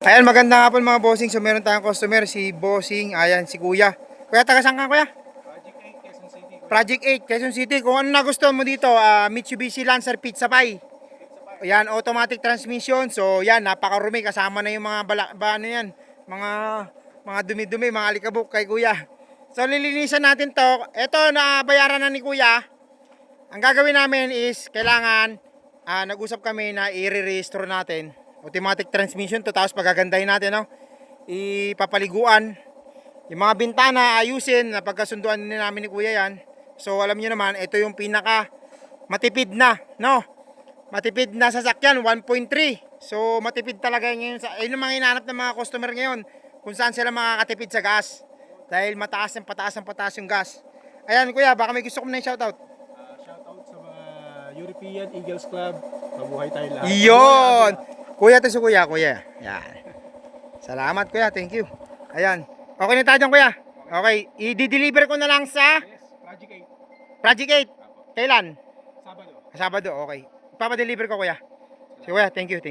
Ayan, magandang hapon mga bossing. So meron tayong customer, si bossing, ayan, si kuya. Kuya, taga saan ka kuya? Project 8, Quezon City. Project 8, Quezon City. Kung ano nagustuhan mo dito, Mitsubishi Lancer Pizza Pie. Ayan, automatic transmission. So yan, napakarumi. Kasama na yung mga ano yan, mga dumi-dumi, mga alikabok kay kuya. So lilinisan natin to. Ito, nabayaran na ni kuya. Ang gagawin namin is, kailangan, nag-usap kami na i-re-restore natin. Automatic transmission to, tapos pagagandahin natin, no? Ipapaliguan. Yung mga bintana, ayusin, napagkasunduan din namin ni kuya yan. So alam niyo naman, ito yung pinaka matipid na, no? Matipid na sasakyan, 1.3. So matipid talaga ngayon. Ayun yung mga hinahanap ng mga customer ngayon, kung saan sila makakatipid sa gas. Dahil mataas yung gas. Ayan kuya, baka may gusto ko na yung shoutout. Shoutout sa mga European Eagles Club. Mabuhay tayo lahat. Iyon! Kuya, to si kuya. Yan. Salamat kuya, thank you. Ayan. Okay na tayo dyan kuya. Okay, i-deliver ko na lang sa Yes, Project 8. Project 8. Kailan? Sabado. Sabado, okay. Ipapadeliver ko kuya. Si kuya, thank you.